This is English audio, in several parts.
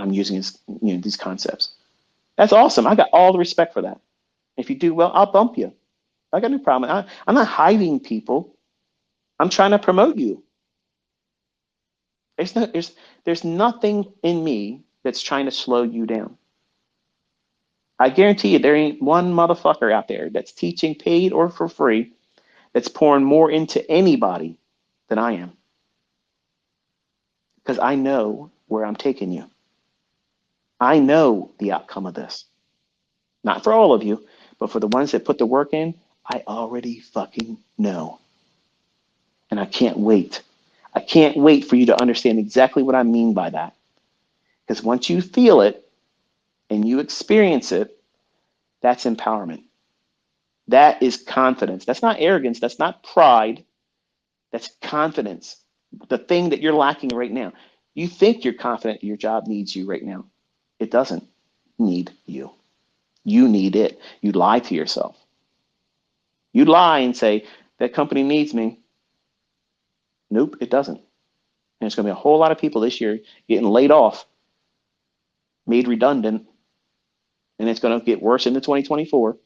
I'm using these concepts. That's awesome. I got all the respect for that. If you do well, I'll bump you. I got no problem. I'm not hiding people. I'm trying to promote you. There's nothing in me that's trying to slow you down. I guarantee you there ain't one motherfucker out there that's teaching paid or for free that's pouring more into anybody than I am. Because I know where I'm taking you. I know the outcome of this. Not for all of you, but for the ones that put the work in, I already fucking know. And I can't wait. I can't wait for you to understand exactly what I mean by that. Because once you feel it and you experience it, that's empowerment. That is confidence. That's not arrogance. That's not pride. That's confidence. The thing that you're lacking right now. You think you're confident your job needs you right now. It doesn't need you. You need it. You lie to yourself. You lie and say, that company needs me. Nope, it doesn't. And there's going to be a whole lot of people this year getting laid off, made redundant, and it's going to get worse into 2024.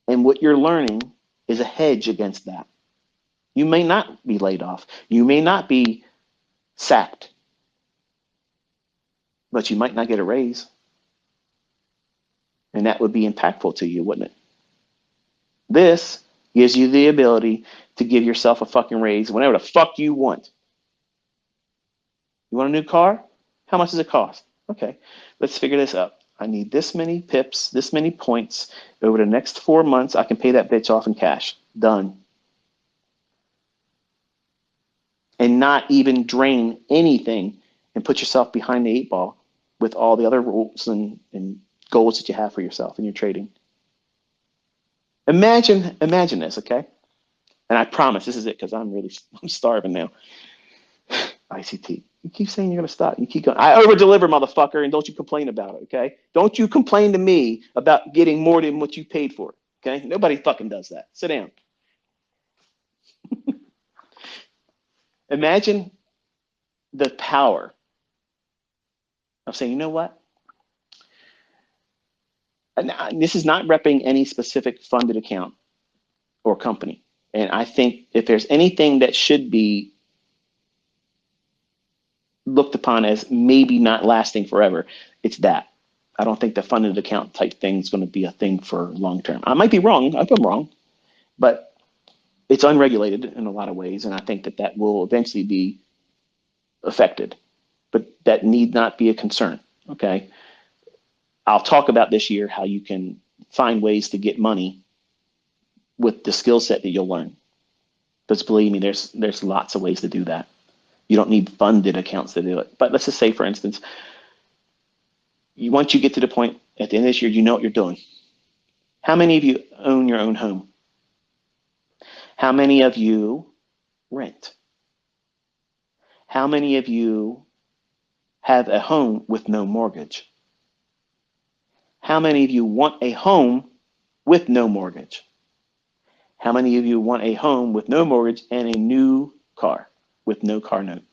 And what you're learning is a hedge against that. You may not be laid off. You may not be sacked, but you might not get a raise. And that would be impactful to you, wouldn't it? This gives you the ability to give yourself a fucking raise whenever the fuck you want. You want a new car? How much does it cost? Okay, let's figure this out. I need this many pips, this many points. Over the next 4 months, I can pay that bitch off in cash. Done. And not even drain anything and put yourself behind the 8 ball with all the other rules and goals that you have for yourself in your trading. Imagine this, okay? And I promise this is it because I'm starving now. ICT. You keep saying you're going to stop. You keep going. I over-deliver, motherfucker, and don't you complain about it, okay? Don't you complain to me about getting more than what you paid for, okay? Nobody fucking does that. Sit down. Imagine the power of saying, you know what? And this is not repping any specific funded account or company. And I think if there's anything that should be looked upon as maybe not lasting forever, it's that. I don't think the funded account type thing is going to be a thing for long term. I might be wrong. I've been wrong, but it's unregulated in a lot of ways, and I think that will eventually be affected. But that need not be a concern. Okay, I'll talk about this year how you can find ways to get money with the skill set that you'll learn. Because believe me, there's lots of ways to do that. You don't need funded accounts to do it. But let's just say, for instance, once you get to the point at the end of this year, you know what you're doing. How many of you own your own home? How many of you rent? How many of you have a home with no mortgage? How many of you want a home with no mortgage? How many of you want a home with no mortgage and a new car with no car note?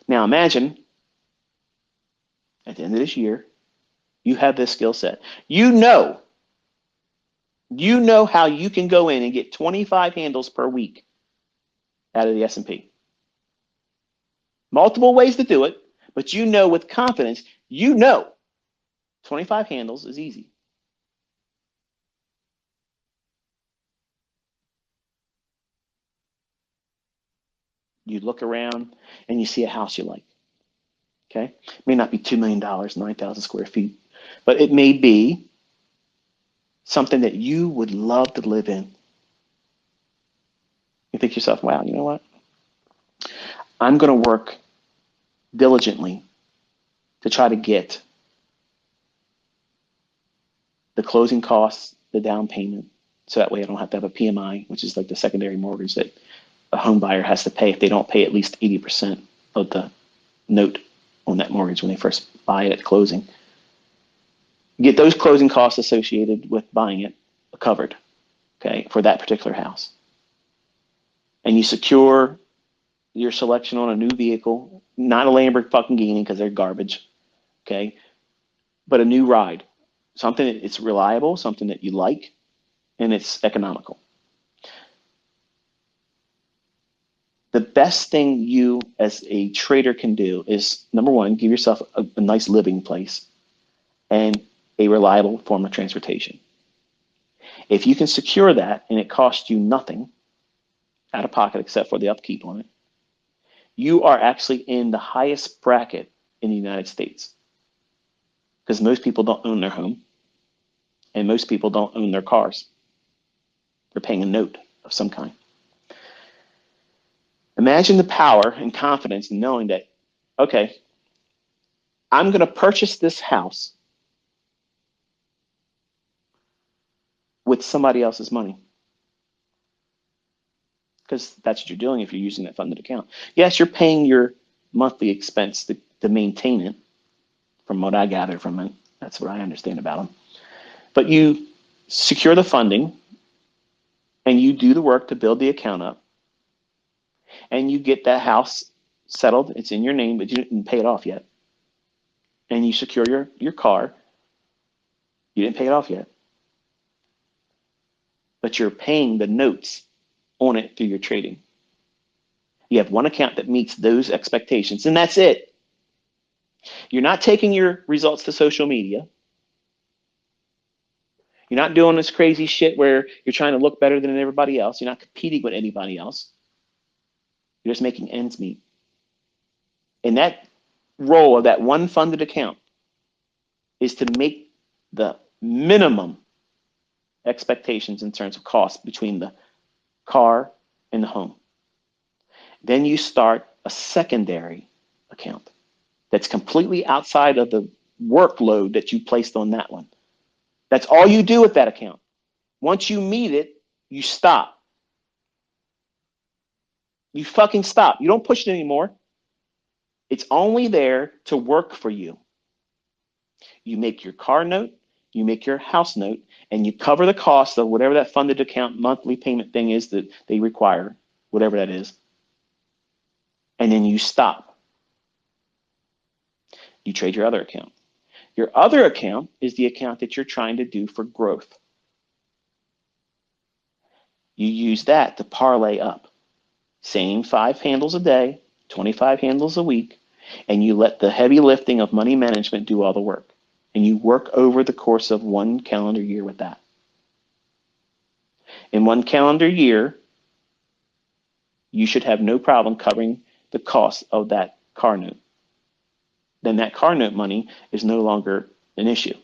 Now imagine at the end of this year, you have this skill set. You know how you can go in and get 25 handles per week out of the S&P. Multiple ways to do it, but you know with confidence, 25 handles is easy. You look around and you see a house you like. Okay? It may not be $2 million, 9,000 square feet, but it may be something that you would love to live in. You think to yourself, wow, you know what? I'm going to work diligently to try to get the closing costs, the down payment, so that way I don't have to have a PMI, which is like the secondary mortgage that a home buyer has to pay if they don't pay at least 80% of the note on that mortgage when they first buy it at closing. Get those closing costs associated with buying it covered, okay, for that particular house. And you secure your selection on a new vehicle, not a Lamborghini because they're garbage, okay? But a new ride, something that's reliable, something that you like, and it's economical. The best thing you as a trader can do is, number one, give yourself a nice living place and a reliable form of transportation. If you can secure that and it costs you nothing out of pocket except for the upkeep on it, you are actually in the highest bracket in the United States, because most people don't own their home and most people don't own their cars. They're paying a note of some kind. Imagine the power and confidence in knowing that, okay, I'm going to purchase this house with somebody else's money, because that's what you're doing if you're using that funded account. Yes, you're paying your monthly expense to maintain it, from what I gather from it. That's what I understand about them. But you secure the funding and you do the work to build the account up, and you get that house settled. It's in your name, but you didn't pay it off yet. And you secure your car. You didn't pay it off yet, but you're paying the notes on it through your trading. You have one account that meets those expectations, and that's it. You're not taking your results to social media. You're not doing this crazy shit where you're trying to look better than everybody else. You're not competing with anybody else. You're just making ends meet. And that role of that one funded account is to make the minimum expectations in terms of cost between the car and the home. Then you start a secondary account that's completely outside of the workload that you placed on that one. That's all you do with that account. Once you meet it, you stop. You fucking stop. You don't push it anymore. It's only there to work for you. You make your car note, you make your house note, and you cover the cost of whatever that funded account monthly payment thing is that they require, whatever that is. And then you stop. You trade your other account. Your other account is the account that you're trying to do for growth. You use that to parlay up. Same 5 handles a day, 25 handles a week, and you let the heavy lifting of money management do all the work. And you work over the course of 1 calendar year with that. In 1 calendar year, you should have no problem covering the cost of that car note. Then that car note money is no longer an issue.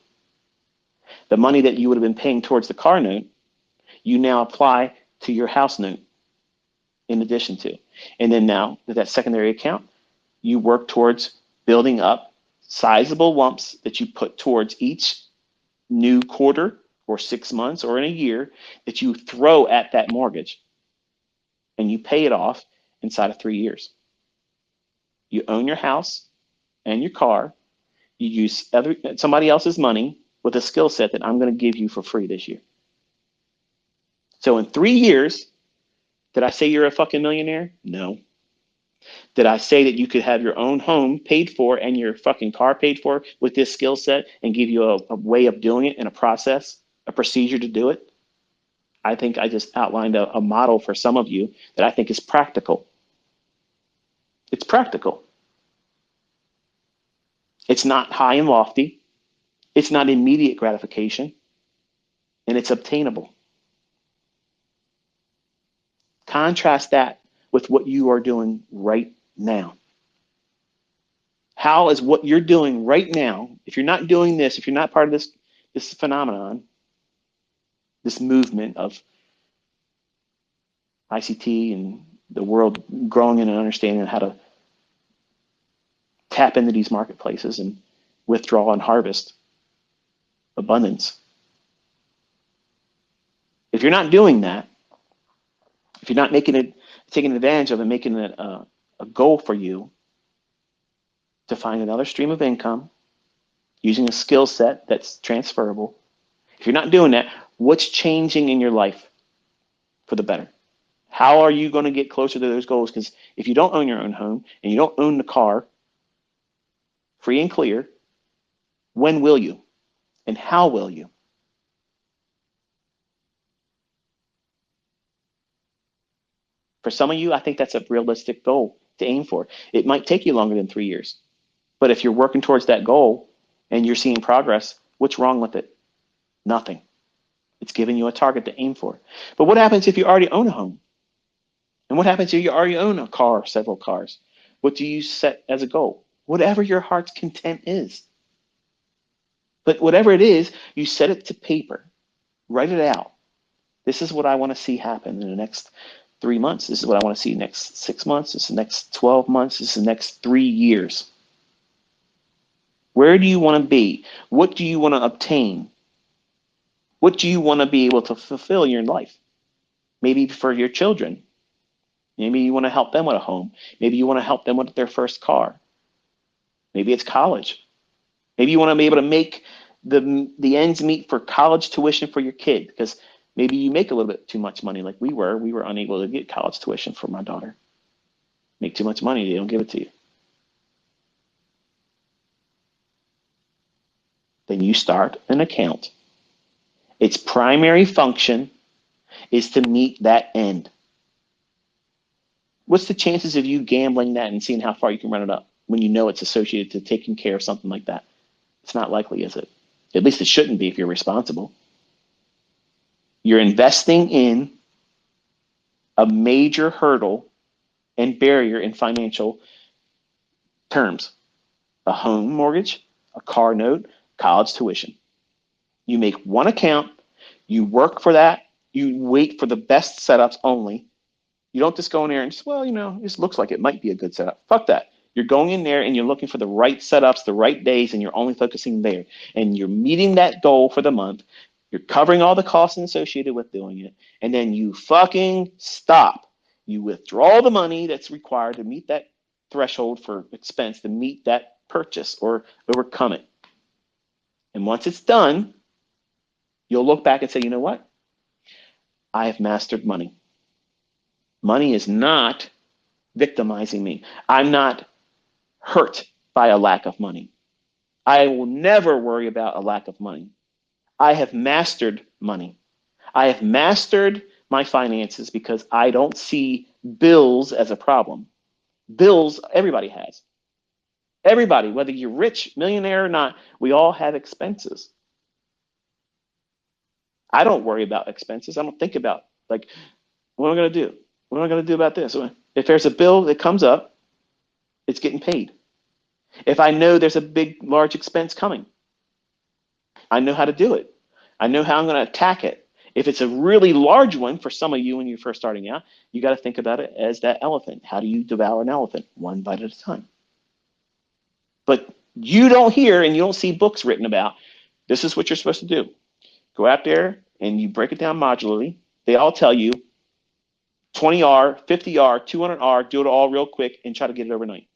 The money that you would have been paying towards the car note, you now apply to your house note in addition to. And then now with that secondary account, you work towards building up sizable lumps that you put towards each new quarter or 6 months or in a year that you throw at that mortgage, and you pay it off inside of 3 years. You own your house and your car. You use somebody else's money with a skill set that I'm going to give you for free this year. So in 3 years, did I say you're a fucking millionaire? No. Did I say that you could have your own home paid for and your fucking car paid for with this skill set and give you a way of doing it and a process, a procedure to do it? I think I just outlined a model for some of you that I think is practical. It's practical. It's not high and lofty. It's not immediate gratification. And it's obtainable. Contrast that with what you are doing right now. How is what you're doing right now, if you're not doing this, if you're not part of this phenomenon, this movement of ICT and the world growing in and understanding how to tap into these marketplaces and withdraw and harvest abundance. If you're not doing that, if you're not making it, taking advantage of it, making it a goal for you to find another stream of income using a skill set that's transferable, if you're not doing that, what's changing in your life for the better? How are you going to get closer to those goals? Because if you don't own your own home and you don't own the car free and clear, when will you? And how will you? For some of you, I think that's a realistic goal to aim for. It might take you longer than 3 years, but if you're working towards that goal and you're seeing progress, what's wrong with it? Nothing. It's giving you a target to aim for. But what happens if you already own a home? And what happens if you already own a car, several cars? What do you set as a goal? Whatever your heart's content is. But whatever it is, you set it to paper. Write it out. This is what I want to see happen in the next 3 months. This is what I want to see next 6 months. This is the next 12 months. This is the next 3 years. Where do you want to be? What do you want to obtain? What do you want to be able to fulfill in your life? Maybe for your children. Maybe you want to help them with a home. Maybe you want to help them with their first car. Maybe it's college. Maybe you want to be able to make the ends meet for college tuition for your kid, because maybe you make a little bit too much money like we were. We were unable to get college tuition for my daughter. Make too much money, they don't give it to you. Then you start an account. Its primary function is to meet that end. What's the chances of you gambling that and seeing how far you can run it up when you know it's associated to taking care of something like that? It's not likely, is it? At least it shouldn't be if you're responsible. You're investing in a major hurdle and barrier in financial terms. A home mortgage, a car note, college tuition. You make one account, you work for that, you wait for the best setups only. You don't just go in there and just, well, this looks like it might be a good setup. Fuck that. You're going in there and you're looking for the right setups, the right days, and you're only focusing there. And you're meeting that goal for the month. You're covering all the costs associated with doing it. And then you fucking stop. You withdraw the money that's required to meet that threshold for expense, to meet that purchase or overcome it. And once it's done, you'll look back and say, you know what? I have mastered money. Money is not victimizing me. I'm not hurt by a lack of money. I will never worry about a lack of money. I have mastered money. I have mastered my finances because I don't see bills as a problem. Bills, everybody has. Everybody, whether you're rich, millionaire or not, we all have expenses. I don't worry about expenses. I don't think about, like, what am I going to do? What am I going to do about this? If there's a bill that comes up, it's getting paid. If I know there's a big, large expense coming, I know how to do it. I know how I'm going to attack it. If it's a really large one, for some of you when you're first starting out, you got to think about it as that elephant. How do you devour an elephant? One bite at a time. But you don't hear and you don't see books written about, this is what you're supposed to do. Go out there and you break it down modularly. They all tell you 20R, 50R, 200R, do it all real quick and try to get it overnight.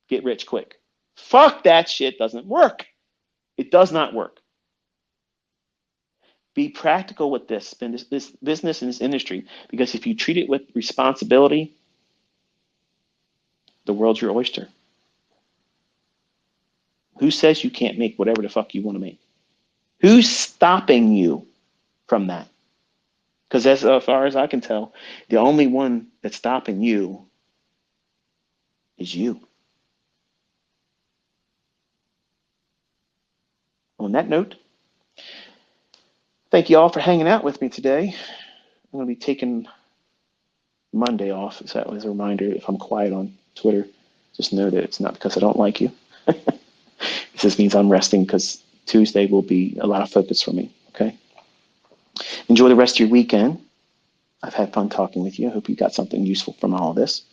Get rich quick. Fuck that shit, doesn't work. It does not work. Be practical with this business and this industry, because if you treat it with responsibility, the world's your oyster. Who says you can't make whatever the fuck you want to make? Who's stopping you from that? Because as far as I can tell, the only one that's stopping you is you. On that note, thank you all for hanging out with me today. I'm going to be taking Monday off, so that was a reminder. If I'm quiet on Twitter, just know that it's not because I don't like you. It just means I'm resting, because Tuesday will be a lot of focus for me, okay? Enjoy the rest of your weekend. I've had fun talking with you. I hope you got something useful from all of this.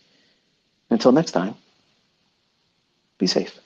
Until next time, be safe.